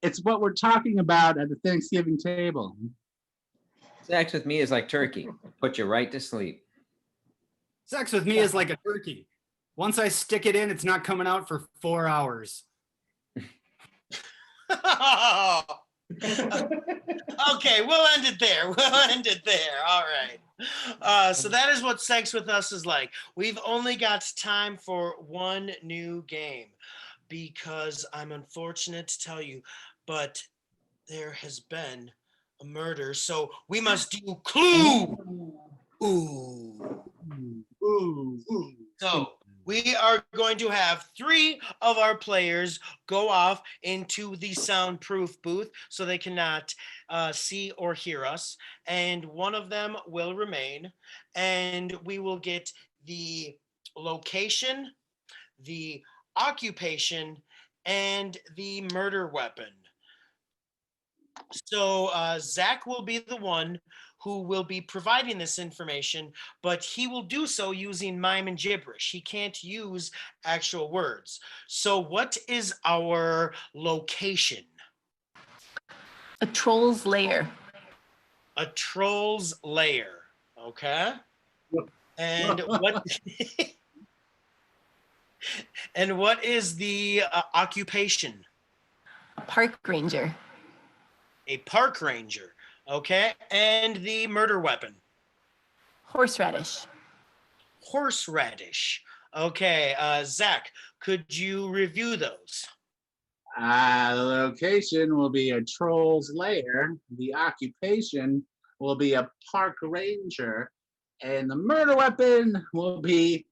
It's what we're talking about at the Thanksgiving table. Sex with me is like turkey. Put you right to sleep. Sex with me is like a turkey. Once I stick it in, it's not coming out for 4 hours. Okay, we'll end it there. All right. So that is what sex with us is like. We've only got time for one new game because I'm unfortunate to tell you, but there has been a murder. So we must do Clue. Ooh. So we are going to have 3 of our players go off into the soundproof booth so they cannot see or hear us. And one of them will remain. And we will get the location, the occupation, and the murder weapon. So Zach will be the one who will be providing this information, but he will do so using mime and gibberish. He can't use actual words. So what is our location? A troll's lair. A troll's lair. Okay. Yep. And what? And what is the occupation? A park ranger. A park ranger. Okay. And the murder weapon? Horseradish. Horseradish. Okay. Zach, could you review those? The location will be a troll's lair. The occupation will be a park ranger. And the murder weapon will be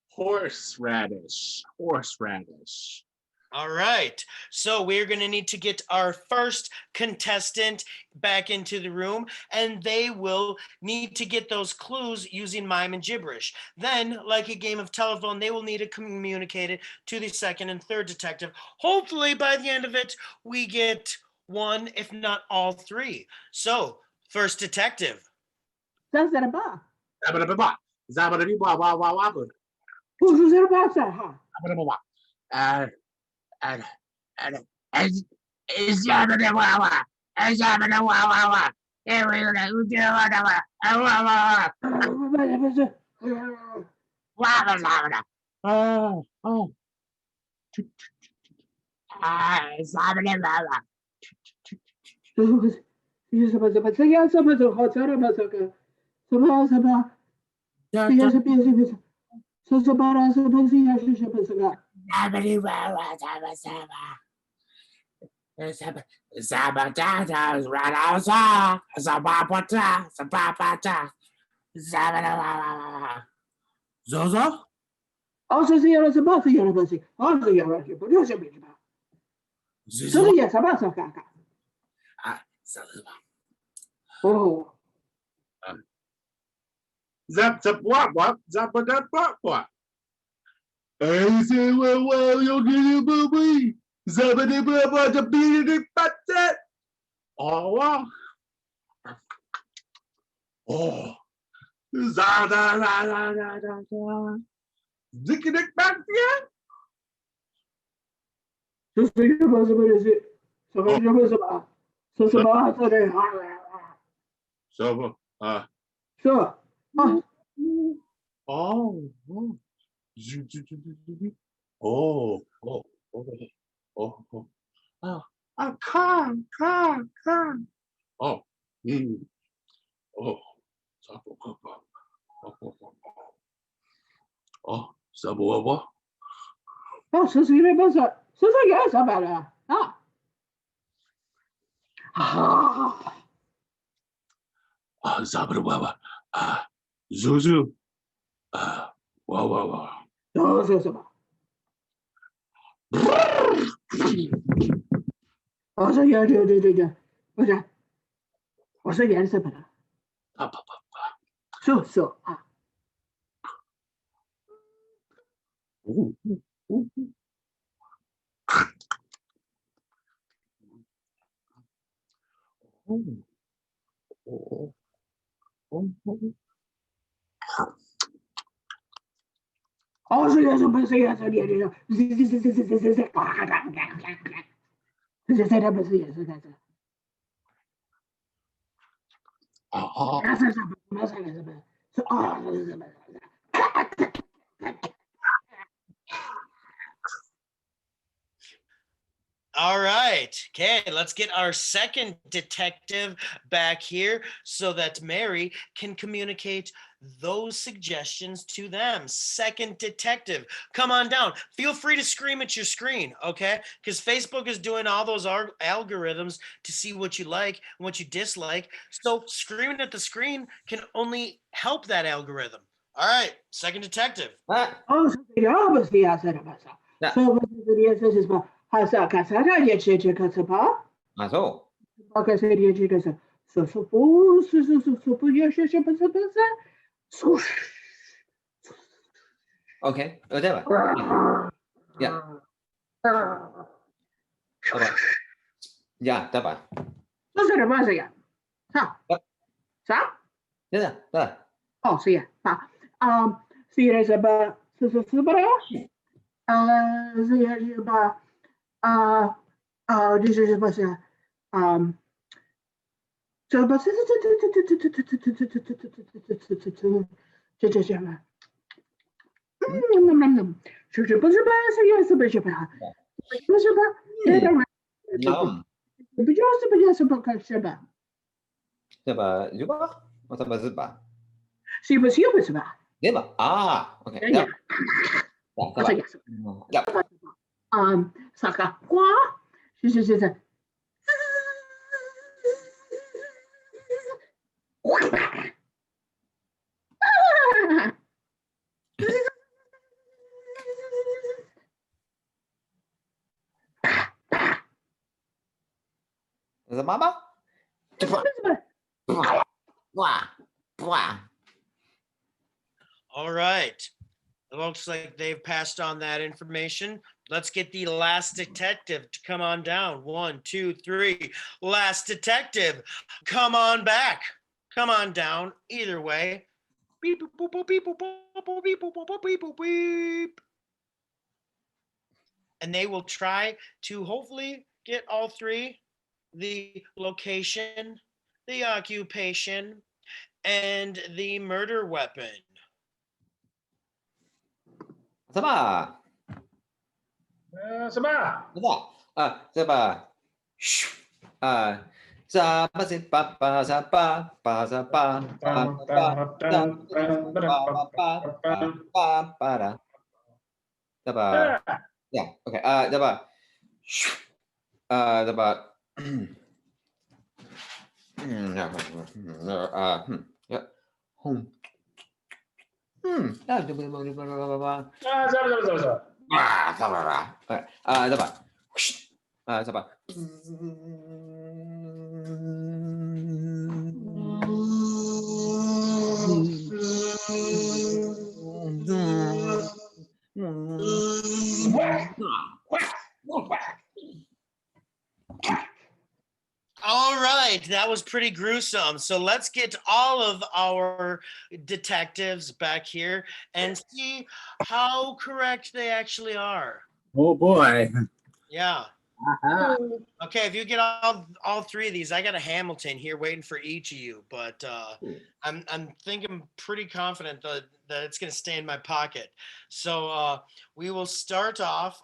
horseradish. Horseradish. All right. So we're going to need to get our first contestant back into the room, and they will need to get those clues using mime and gibberish. Then, like a game of telephone, they will need to communicate it to the second and third detective. Hopefully, by the end of it, we get one, if not all three. So, first detective. Zazaraba. Zabba-dabba-ba. Zabba-dabba-ba-ba-ba-ba. Who's Zazaraba? Zabba-dabba-ba. Zabba-dabba-ba. Zabba-dabba-ba. Oh. Zabba-dabba-ba. Zozo? Also, the other about the university. Also, the other, but you're saying, so yes, about Saka. Oh, Zap zap wap wap zap zap wap wap. I say well you're getting booby. Zap it up the beat it but that. Oh wow. Oh. Za da da da da da da. Zick it back yeah. just the university is it. So, about. So, So sure. oh. Oh. Oh. Come. Oh. Oh. Oh. Sabo. Oh, so you about that. So, yes, about that. Zabba. Zuzu. Wow. Oh, so about. Also, yeah, do. What's that? Also, yes, about that. So. Also, yes, about say yes, yeah. All right. Okay, let's get our second detective back here so that Mary can communicate those suggestions to them. Second detective, come on down. Feel free to scream at your screen, okay? Because Facebook is doing all those algorithms to see what you like and what you dislike. So screaming at the screen can only help that algorithm. All right, second detective. Oh, so the obviously I said about that. So, this is about. Hasa kasara ya cheche kasapa. So. Okay, say ya cheche kasa. So ya cheche kasa. Swoosh. Okay. Whatever. Yeah. Ya, dapat. So será más allá. Sa? Ya. Oh, sí, ya. Sí, es about. Para. Sí, es about. This is about. 这不是吧？ Zaba zuba or zaba zuba? 是不是吧？ Ziba. Ah, okay. 哎 Yep. 呀， Yeah, 不是 zaba. 呀， Yep. 啥个花？是。Zababa? Blah, blah. All right. It looks like they've passed on that information. Let's get the last detective to come on down. 1, 2, 3. Last detective, come on back. Come on down. Either way. Beep, boop, boop, boop, beep, boop, boop, boop, beep, boop, boop, boop, beep, boop, beep. And they will try to hopefully get all three: the location, the occupation, and the murder weapon. Zaba. Zaba. Zaba. Zaba. Shh. Zaba ziba ba zaba ba zaba ba Zaba. Yeah. Okay. Zaba. Shh. Zaba. Yeah. Home. Zaba. Zaba. Zaba. All right, that was pretty gruesome. So let's get all of our detectives back here and see how correct they actually are. Oh boy. Yeah. Aha. Okay, if you get all three of these, I got a Hamilton here waiting for each of you, but I'm thinking pretty confident that it's gonna stay in my pocket. So we will start off.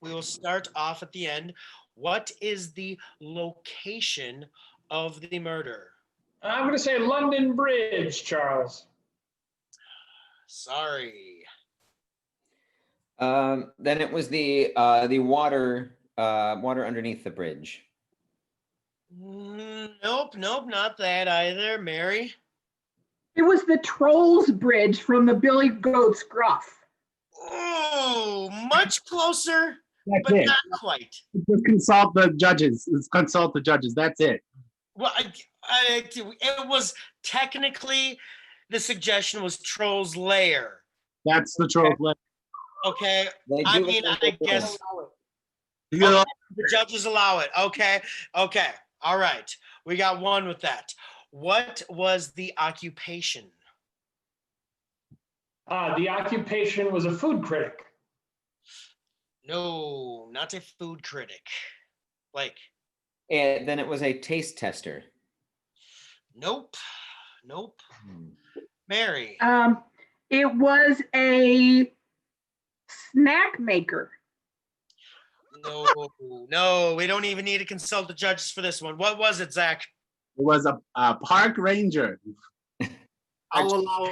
We will start off at the end. What is the location of the murder? I'm going to say London Bridge, Charles. Sorry. Then it was the water underneath the bridge. Nope, not that either, Mary. It was the Trolls Bridge from the Billy Goat Scruff. Oh, much closer, That's but it. not quite. Just consult the judges. Just consult the judges. That's it. Well, it was technically, the suggestion was Troll's Lair. That's the troll. Okay, They I do mean, what I they do. guess You know, the judges allow it. Okay, all right. We got one with that. What was the occupation? The occupation was a food critic. No, not a food critic. Like, And then it was a taste tester. nope. Mary. It was a snack maker. No, we don't even need to consult the judges for this one. What was it, Zach? it was a park ranger. I'll allow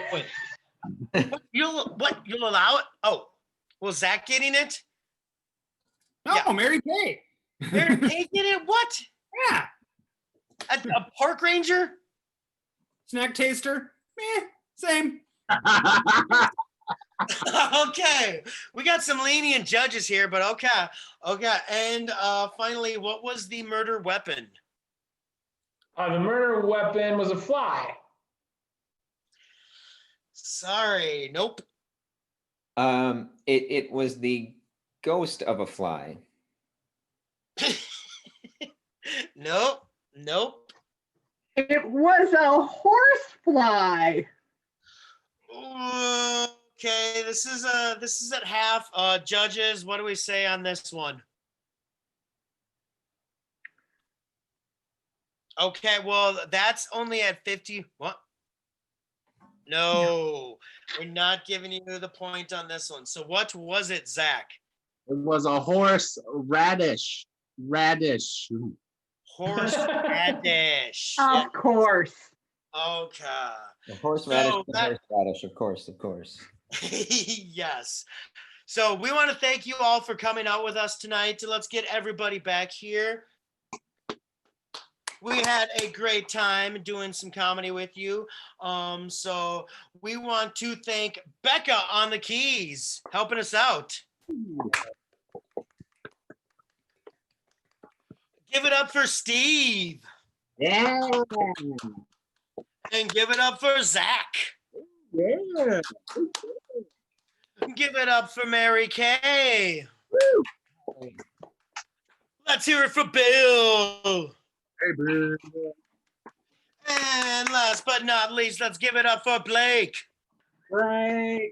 it. You'll allow it? Oh, was Zach getting it? No, Yeah. Mary Kay. Mary Kay get it? What? Yeah. A park ranger? Snack taster. Same. Okay, we got some lenient judges here, but okay. And finally, what was the murder weapon? The murder weapon was a fly. Sorry, nope. It was the ghost of a fly. Nope. It was a horsefly. Okay, this is at half. Judges, what do we say on this one? Okay, well, that's only at 50. What? No, we're not giving you the point on this one. So what was it, Zach? It was a horse radish. Radish. Horseradish. Of course. Okay. The horseradish, So the that- horseradish, of course, of course. yes. So we want to thank you all for coming out with us tonight. Let's get everybody back here. We had a great time doing some comedy with you. So we want to thank Becca on the keys, helping us out. Give it up for Steve. Yeah. And give it up for Zach. Yeah. Give it up for Mary Kay. Let's hear it for Bill. Hey, boo. And last but not least, let's give it up for Blake. Right.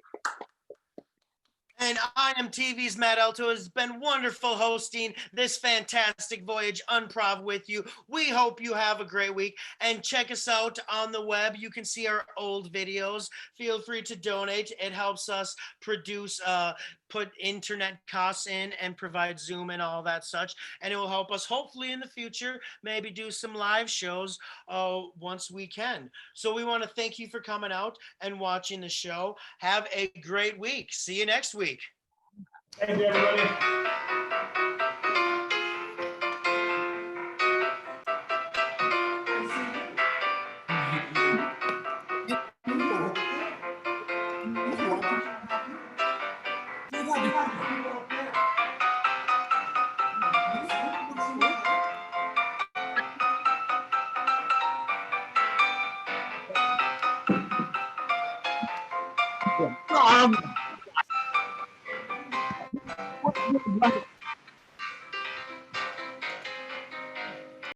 And I am TV's Matt Alto. It's been wonderful hosting this fantastic Voyage Unprov with you. We hope you have a great week and check us out on the web. You can see our old videos. Feel free to donate. It helps us produce, put internet costs in and provide Zoom and all that such. And it will help us hopefully in the future, maybe do some live shows once we can. So we want to thank you for coming out and watching the show. Have a great week. See you next week. Thank you, everybody. Um,